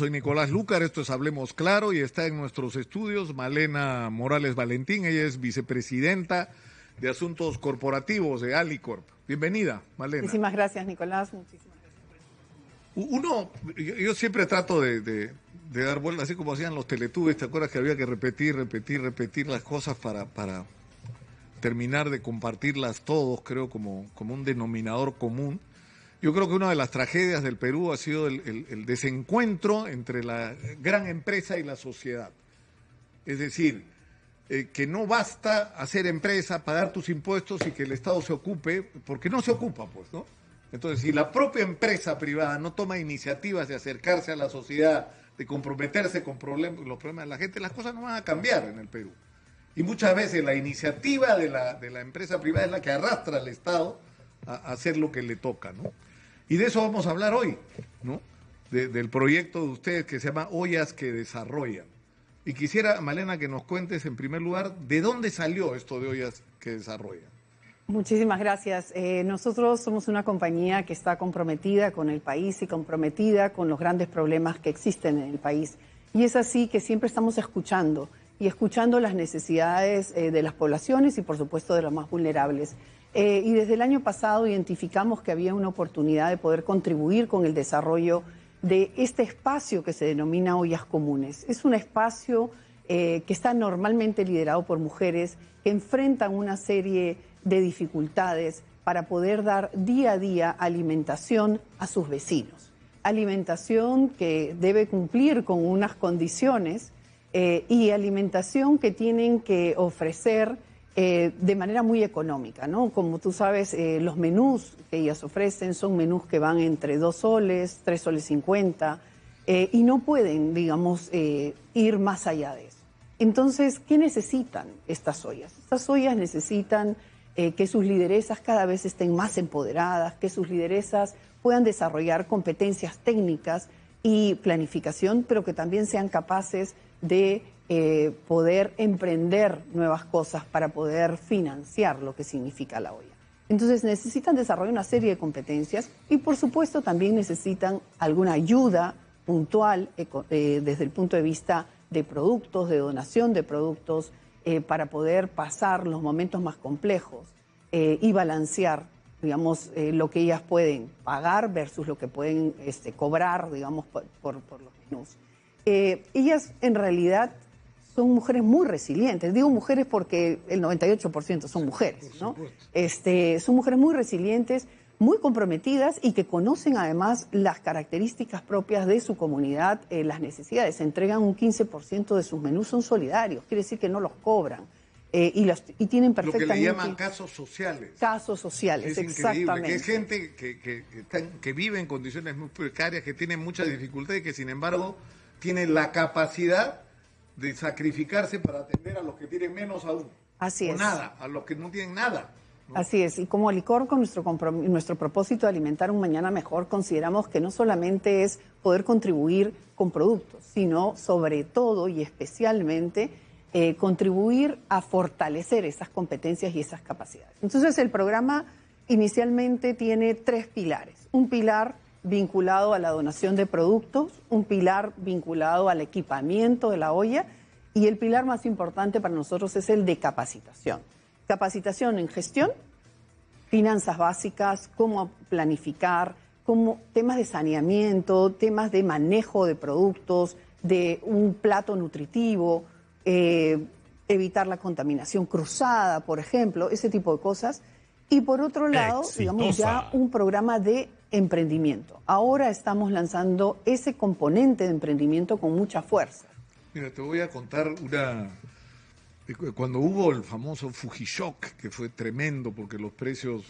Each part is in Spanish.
Soy Nicolás Lúcar, esto es Hablemos Claro y está en nuestros estudios Malena Morales Valentín, ella es vicepresidenta de Asuntos Corporativos de Alicorp. Bienvenida, Malena. Muchísimas gracias, Nicolás. Muchísimas gracias. Yo siempre trato de dar vueltas, así como hacían los Teletubbies, ¿te acuerdas que había que repetir las cosas para terminar de compartirlas todos, creo, como un denominador común? Yo creo que una de las tragedias del Perú ha sido el desencuentro entre la gran empresa y la sociedad. Es decir, que no basta hacer empresa, pagar tus impuestos y que el Estado se ocupe, porque no se ocupa, pues, ¿no? Entonces, si la propia empresa privada no toma iniciativas de acercarse a la sociedad, de comprometerse con los problemas de la gente, las cosas no van a cambiar en el Perú. Y muchas veces la iniciativa de la empresa privada es la que arrastra al Estado a hacer lo que le toca, ¿no? Y de eso vamos a hablar hoy, ¿no? Del proyecto de ustedes que se llama Ollas que Desarrollan. Y quisiera, Malena, que nos cuentes en primer lugar de dónde salió esto de Ollas que Desarrollan. Muchísimas gracias. Nosotros somos una compañía que está comprometida con el país y comprometida con los grandes problemas que existen en el país. Y es así que siempre estamos escuchando las necesidades de las poblaciones y, por supuesto, de los más vulnerables. Y desde el año pasado identificamos que había una oportunidad de poder contribuir con el desarrollo de este espacio que se denomina Ollas Comunes. Es un espacio que está normalmente liderado por mujeres que enfrentan una serie de dificultades para poder dar día a día alimentación a sus vecinos. Alimentación que debe cumplir con unas condiciones y alimentación que tienen que ofrecer de manera muy económica, ¿no? Como tú sabes, los menús que ellas ofrecen son menús que van entre 2 soles, 3 soles 50, y no pueden, digamos, ir más allá de eso. Entonces, ¿qué necesitan estas ollas? Estas ollas necesitan que sus lideresas cada vez estén más empoderadas, que sus lideresas puedan desarrollar competencias técnicas y planificación, pero que también sean capaces de poder emprender nuevas cosas para poder financiar lo que significa la olla. Entonces necesitan desarrollar una serie de competencias y por supuesto también necesitan alguna ayuda puntual desde el punto de vista de productos, de donación de productos, para poder pasar los momentos más complejos y balancear, digamos, lo que ellas pueden pagar versus lo que pueden cobrar, digamos, por los menús. Ellas en realidad son mujeres muy resilientes. Digo mujeres porque el 98% son mujeres, ¿no? Son mujeres muy resilientes, muy comprometidas y que conocen además las características propias de su comunidad, las necesidades. Entregan un 15% de sus menús, son solidarios, quiere decir que no los cobran. Y tienen perfectamente... Lo que le llaman casos sociales. Casos sociales, es exactamente. Que es gente que vive en condiciones muy precarias, que tiene muchas dificultades y que sin embargo tienen la capacidad de sacrificarse para atender a los que tienen menos aún. Así es. O nada, a los que no tienen nada, ¿no? Así es. Y como Alicorp, con nuestro propósito de alimentar un mañana mejor, consideramos que no solamente es poder contribuir con productos, sino sobre todo y especialmente contribuir a fortalecer esas competencias y esas capacidades. Entonces el programa inicialmente tiene 3 pilares. Un pilar vinculado a la donación de productos, un pilar vinculado al equipamiento de la olla y el pilar más importante para nosotros es el de capacitación. Capacitación en gestión, finanzas básicas, cómo planificar, temas de saneamiento, temas de manejo de productos, de un plato nutritivo, evitar la contaminación cruzada, por ejemplo, ese tipo de cosas. Y por otro lado, digamos, ya un programa de emprendimiento. Ahora estamos lanzando ese componente de emprendimiento con mucha fuerza. Mira, te voy a contar cuando hubo el famoso Fujishock, que fue tremendo porque los precios,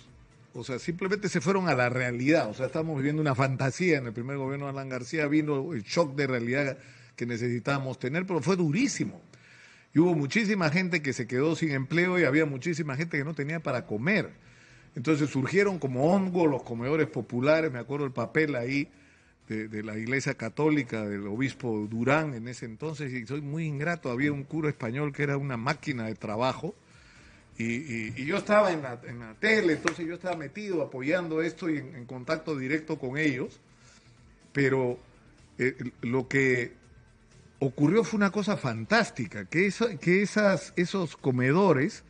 o sea, simplemente se fueron a la realidad. O sea, estamos viviendo una fantasía en el primer gobierno de Alan García, vino el shock de realidad que necesitábamos tener, pero fue durísimo. Y hubo muchísima gente que se quedó sin empleo y había muchísima gente que no tenía para comer. Entonces surgieron como hongos los comedores populares, me acuerdo el papel ahí de la Iglesia Católica, del obispo Durán en ese entonces, y soy muy ingrato, había un cura español que era una máquina de trabajo, y yo estaba en la tele, entonces yo estaba metido apoyando esto y en contacto directo con ellos, pero lo que ocurrió fue una cosa fantástica, que esos comedores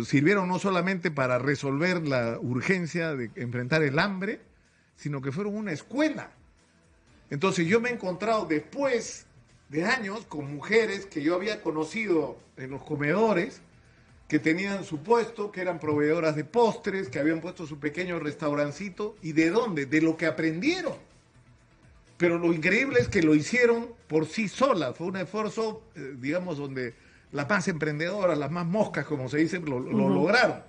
sirvieron no solamente para resolver la urgencia de enfrentar el hambre, sino que fueron una escuela. Entonces yo me he encontrado después de años con mujeres que yo había conocido en los comedores, que tenían su puesto, que eran proveedoras de postres, que habían puesto su pequeño restaurancito. ¿Y de dónde? De lo que aprendieron. Pero lo increíble es que lo hicieron por sí solas. Fue un esfuerzo, digamos, donde las más emprendedoras, las más moscas, como se dice, lo lograron.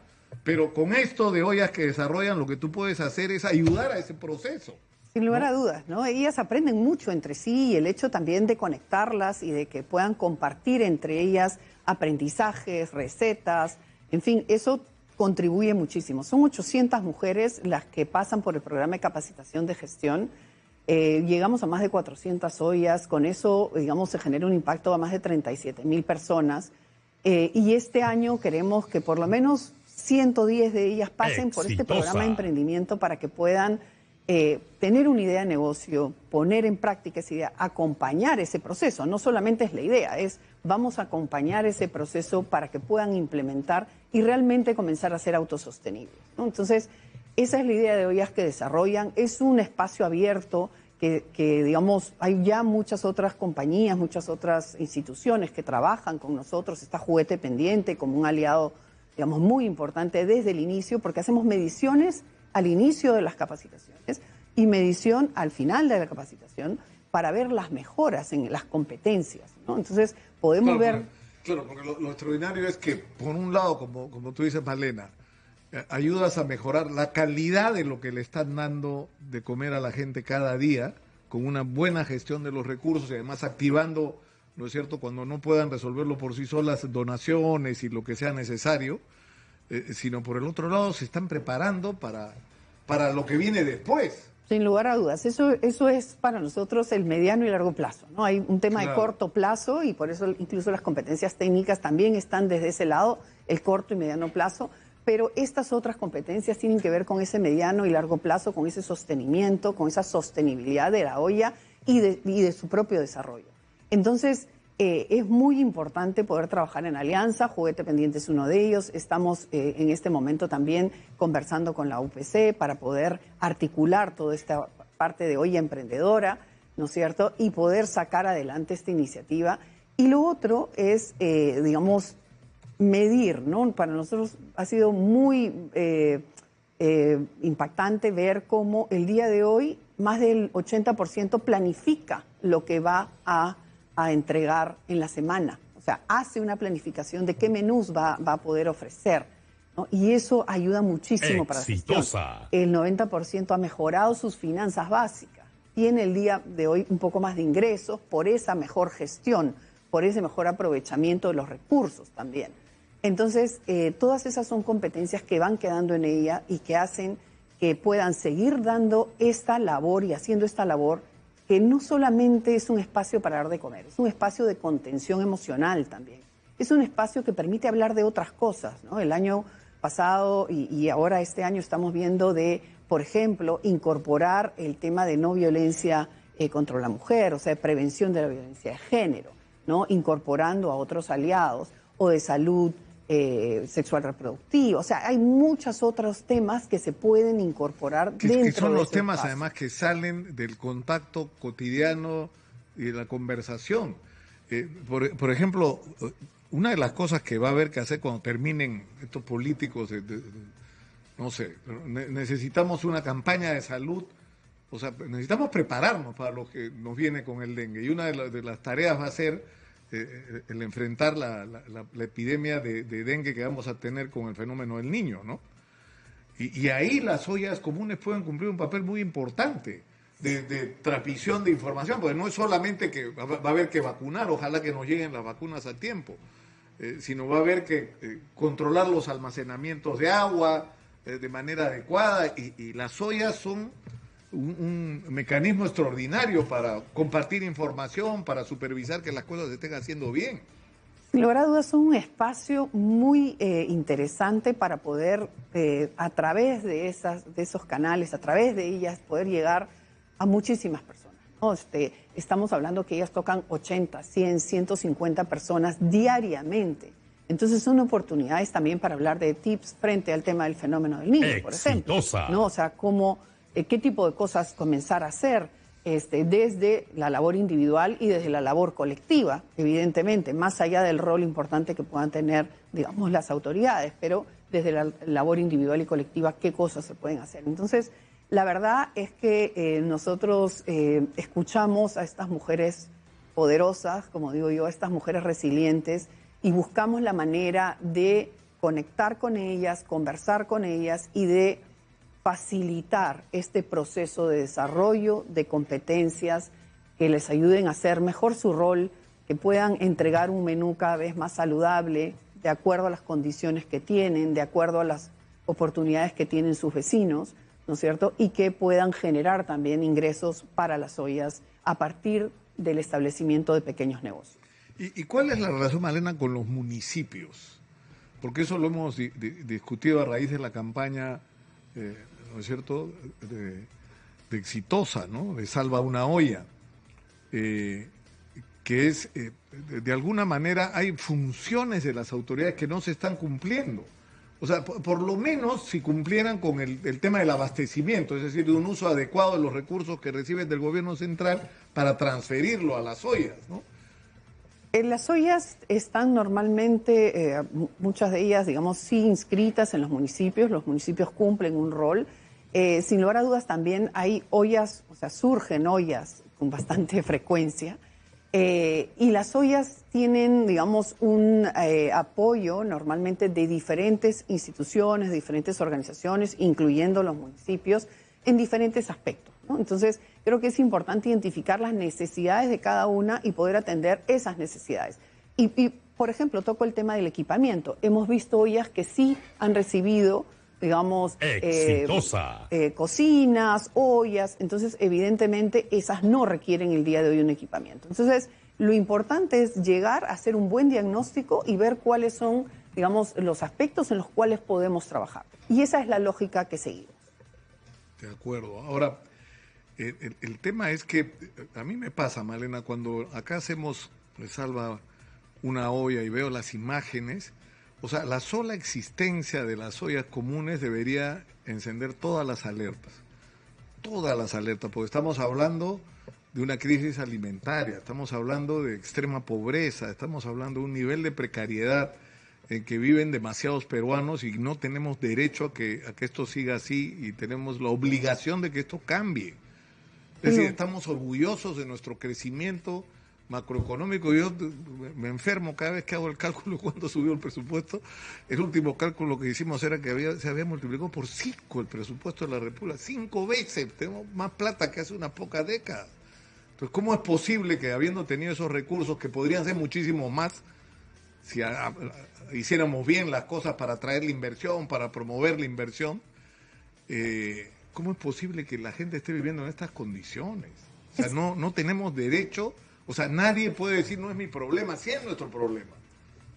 Pero con esto de ollas que desarrollan, lo que tú puedes hacer es ayudar a ese proceso. Sin lugar a dudas, ¿no? Ellas aprenden mucho entre sí y el hecho también de conectarlas y de que puedan compartir entre ellas aprendizajes, recetas, en fin, eso contribuye muchísimo. Son 800 mujeres las que pasan por el programa de capacitación de gestión. Llegamos a más de 400 ollas, con eso, digamos, se genera un impacto a más de 37.000 personas. Y este año queremos que por lo menos 110 de ellas pasen por este programa de emprendimiento para que puedan tener una idea de negocio, poner en práctica esa idea, acompañar ese proceso. No solamente es la idea, es vamos a acompañar ese proceso para que puedan implementar y realmente comenzar a ser autosostenibles, ¿no? Entonces, esa es la idea de ollas que desarrollan. Es un espacio abierto que, digamos, hay ya muchas otras compañías, muchas otras instituciones que trabajan con nosotros. Está Juguete Pendiente como un aliado, digamos, muy importante desde el inicio, porque hacemos mediciones al inicio de las capacitaciones y medición al final de la capacitación para ver las mejoras en las competencias, ¿no? Entonces, podemos ver... Porque lo extraordinario es que, por un lado, como tú dices, Malena, ayudas a mejorar la calidad de lo que le están dando de comer a la gente cada día, con una buena gestión de los recursos y además activando, ¿no es cierto?, cuando no puedan resolverlo por sí solas, donaciones y lo que sea necesario, sino por el otro lado se están preparando para lo que viene después. Sin lugar a dudas, eso es para nosotros el mediano y largo plazo, ¿no? Hay un tema de corto plazo y por eso incluso las competencias técnicas también están desde ese lado, el corto y mediano plazo, pero estas otras competencias tienen que ver con ese mediano y largo plazo, con ese sostenimiento, con esa sostenibilidad de la olla y de su propio desarrollo. Entonces, es muy importante poder trabajar en alianza. Juguete Pendiente es uno de ellos. Estamos en este momento también conversando con la UPC para poder articular toda esta parte de olla emprendedora, ¿no es cierto? Y poder sacar adelante esta iniciativa. Y lo otro es, digamos, medir, ¿no? Para nosotros ha sido muy impactante ver cómo el día de hoy más del 80% planifica lo que va a entregar en la semana. O sea, hace una planificación de qué menús va a poder ofrecer, ¿no? Y eso ayuda muchísimo para la gestión. El 90% ha mejorado sus finanzas básicas. Tiene el día de hoy un poco más de ingresos por esa mejor gestión, por ese mejor aprovechamiento de los recursos también. Entonces, todas esas son competencias que van quedando en ella y que hacen que puedan seguir dando esta labor y haciendo esta labor que no solamente es un espacio para dar de comer, es un espacio de contención emocional también. Es un espacio que permite hablar de otras cosas, ¿no? El año pasado y ahora este año estamos viendo de, por ejemplo, incorporar el tema de no violencia contra la mujer, o sea, de prevención de la violencia de género, ¿no? Incorporando a otros aliados, o de salud sexual reproductiva. O sea, hay muchos otros temas que se pueden incorporar dentro que son de los temas, espacio. además, que salen del contacto cotidiano y de la conversación. Por ejemplo, una de las cosas que va a haber que hacer cuando terminen estos políticos, no sé, necesitamos una campaña de salud. O sea, necesitamos prepararnos para lo que nos viene con el dengue. Y una de las tareas va a ser el enfrentar la epidemia de dengue que vamos a tener con el fenómeno del Niño, ¿no? Y ahí las ollas comunes pueden cumplir un papel muy importante de transmisión de información, porque no es solamente que va a haber que vacunar, ojalá que nos lleguen las vacunas a tiempo, sino va a haber que controlar los almacenamientos de agua de manera adecuada, y las ollas son un mecanismo extraordinario para compartir información, para supervisar que las cosas se estén haciendo bien. Sin lugar a dudas, son un espacio muy interesante para poder, a través de esos canales, a través de ellas, poder llegar a muchísimas personas. ¿no? Estamos hablando que ellas tocan 80, 100, 150 personas diariamente. Entonces son oportunidades también para hablar de tips frente al tema del fenómeno del niño, por ejemplo. ¿No? O sea, qué tipo de cosas comenzar a hacer desde la labor individual y desde la labor colectiva, evidentemente, más allá del rol importante que puedan tener, digamos, las autoridades, pero desde la labor individual y colectiva, qué cosas se pueden hacer. Entonces, la verdad es que nosotros escuchamos a estas mujeres poderosas, como digo yo, a estas mujeres resilientes, y buscamos la manera de conectar con ellas, conversar con ellas y de facilitar este proceso de desarrollo de competencias que les ayuden a hacer mejor su rol, que puedan entregar un menú cada vez más saludable, de acuerdo a las condiciones que tienen, de acuerdo a las oportunidades que tienen sus vecinos, ¿no es cierto? Y que puedan generar también ingresos para las ollas a partir del establecimiento de pequeños negocios. ¿Y cuál es la relación, Malena, con los municipios? Porque eso lo hemos discutido a raíz de la campaña, ¿no es cierto?, de exitosa, ¿no?, de Salva una Olla, que es, de alguna manera, hay funciones de las autoridades que no se están cumpliendo. O sea, por lo menos si cumplieran con el tema del abastecimiento, es decir, de un uso adecuado de los recursos que reciben del gobierno central para transferirlo a las ollas, ¿no? Las ollas están normalmente, muchas de ellas, digamos, sí inscritas en los municipios cumplen un rol. Sin lugar a dudas también hay ollas, o sea, surgen ollas con bastante frecuencia, y las ollas tienen, digamos, un apoyo normalmente de diferentes instituciones, de diferentes organizaciones, incluyendo los municipios, en diferentes aspectos, ¿no? Entonces, creo que es importante identificar las necesidades de cada una y poder atender esas necesidades. Y por ejemplo, toco el tema del equipamiento. Hemos visto ollas que sí han recibido, digamos, cocinas, ollas. Entonces, evidentemente, esas no requieren el día de hoy un equipamiento. Entonces, lo importante es llegar a hacer un buen diagnóstico y ver cuáles son, digamos, los aspectos en los cuales podemos trabajar. Y esa es la lógica que seguimos. De acuerdo. Ahora, el tema es que a mí me pasa, Malena, cuando acá hacemos Salva una Olla y veo las imágenes, o sea, la sola existencia de las ollas comunes debería encender todas las alertas, porque estamos hablando de una crisis alimentaria, estamos hablando de extrema pobreza, estamos hablando de un nivel de precariedad en que viven demasiados peruanos y no tenemos derecho a que esto siga así y tenemos la obligación de que esto cambie. Es decir, estamos orgullosos de nuestro crecimiento macroeconómico. Yo me enfermo cada vez que hago el cálculo cuando subió el presupuesto. El último cálculo que hicimos era que se había multiplicado por 5 el presupuesto de la República. 5 veces. Tenemos más plata que hace unas pocas décadas. Entonces, ¿cómo es posible que habiendo tenido esos recursos, que podrían ser muchísimo más, si hiciéramos bien las cosas para atraer la inversión, para promover la inversión, ¿cómo es posible que la gente esté viviendo en estas condiciones? O sea, no tenemos derecho, o sea, nadie puede decir no es mi problema, sí es nuestro problema.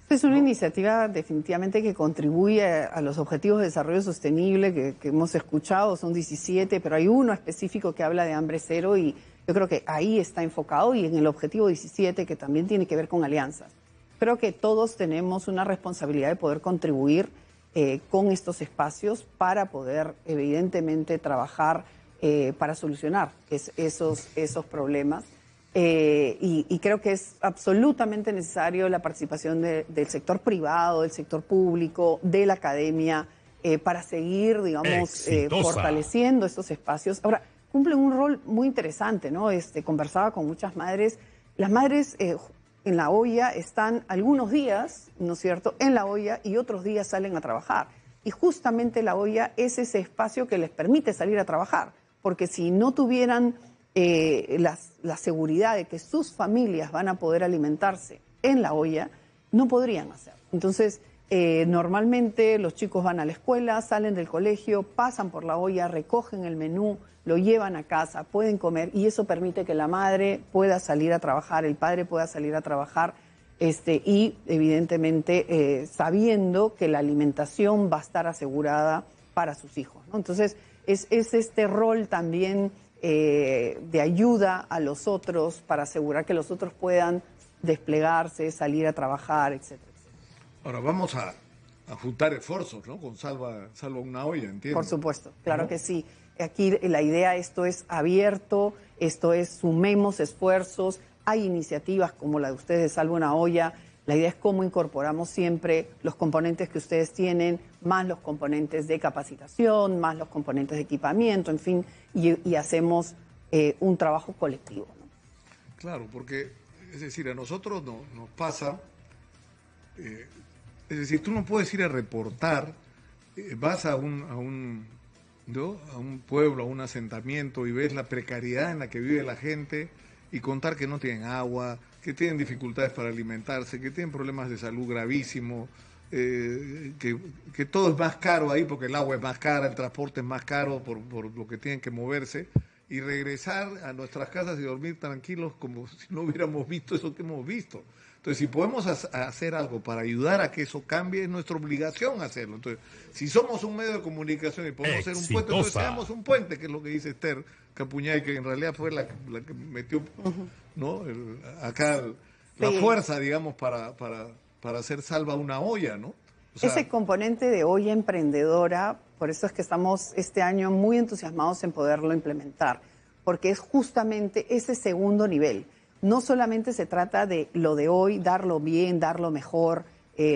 Es una iniciativa definitivamente que contribuye a los objetivos de desarrollo sostenible que hemos escuchado, son 17, pero hay uno específico que habla de hambre cero y yo creo que ahí está enfocado, y en el objetivo 17 que también tiene que ver con alianzas. Creo que todos tenemos una responsabilidad de poder contribuir con estos espacios para poder, evidentemente, trabajar para solucionar esos problemas. Y creo que es absolutamente necesario la participación del sector privado, del sector público, de la academia, para seguir, digamos, fortaleciendo estos espacios. Ahora, cumplen un rol muy interesante, ¿no? Conversaba con muchas madres. Las madres en la olla están algunos días, ¿no es cierto?, en la olla, y otros días salen a trabajar. Y justamente la olla es ese espacio que les permite salir a trabajar, porque si no tuvieran la seguridad de que sus familias van a poder alimentarse en la olla, no podrían hacerlo. Entonces, normalmente los chicos van a la escuela, salen del colegio, pasan por la olla, recogen el menú, lo llevan a casa, pueden comer, y eso permite que la madre pueda salir a trabajar, el padre pueda salir a trabajar, y evidentemente sabiendo que la alimentación va a estar asegurada para sus hijos, ¿no? Entonces, es este rol también de ayuda a los otros para asegurar que los otros puedan desplegarse, salir a trabajar, etcétera. Ahora vamos a juntar esfuerzos, ¿no? Con Salva una olla, entiendo. Por supuesto, claro, ¿no? que sí. Aquí la idea, esto es abierto, esto es sumemos esfuerzos, hay iniciativas como la de ustedes de Salva una olla. La idea es cómo incorporamos siempre los componentes que ustedes tienen, más los componentes de capacitación, más los componentes de equipamiento, en fin, y hacemos un trabajo colectivo, ¿no? Claro, porque, es decir, a nosotros nos pasa, es decir, tú no puedes ir a reportar, vas a un pueblo, a un asentamiento y ves la precariedad en la que vive la gente y contar que no tienen agua, que tienen dificultades para alimentarse, que tienen problemas de salud gravísimos, que todo es más caro ahí porque el agua es más cara, el transporte es más caro por lo que tienen que moverse, y regresar a nuestras casas y dormir tranquilos como si no hubiéramos visto eso que hemos visto. Entonces, si podemos hacer algo para ayudar a que eso cambie, es nuestra obligación hacerlo. Entonces, si somos un medio de comunicación y podemos hacer un puente, entonces seamos un puente, que es lo que dice Esther Capuñay, que en realidad fue la que metió, ¿no? Acá la fuerza, digamos, para hacer Salva una olla, ¿no? O sea, ese componente de olla emprendedora, por eso es que estamos este año muy entusiasmados en poderlo implementar, porque es justamente ese segundo nivel. No solamente se trata de lo de hoy, darlo bien, darlo mejor,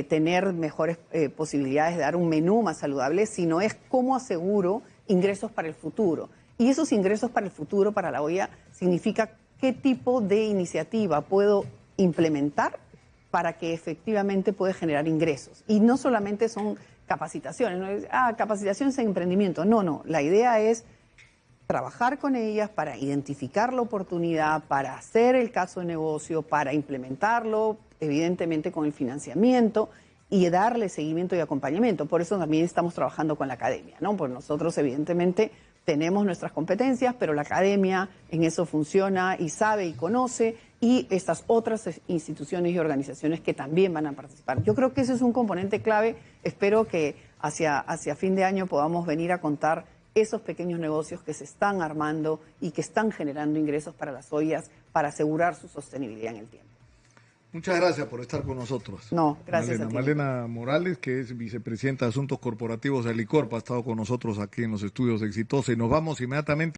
tener mejores posibilidades de dar un menú más saludable, sino es cómo aseguro ingresos para el futuro. Y esos ingresos para el futuro, para la olla, significa qué tipo de iniciativa puedo implementar para que efectivamente pueda generar ingresos. Y no solamente son capacitaciones, no es, capacitaciones en emprendimiento. No, la idea es trabajar con ellas para identificar la oportunidad, para hacer el caso de negocio, para implementarlo, evidentemente con el financiamiento y darle seguimiento y acompañamiento. Por eso también estamos trabajando con la academia, ¿no? Pues nosotros evidentemente tenemos nuestras competencias, pero la academia en eso funciona y sabe y conoce, y estas otras instituciones y organizaciones que también van a participar. Yo creo que ese es un componente clave. Espero que hacia fin de año podamos venir a contar esos pequeños negocios que se están armando y que están generando ingresos para las ollas para asegurar su sostenibilidad en el tiempo. Muchas gracias por estar con nosotros. No, gracias a ti. Malena Morales, que es vicepresidenta de Asuntos Corporativos de Alicorp, ha estado con nosotros aquí en los estudios Exitosa, y nos vamos inmediatamente.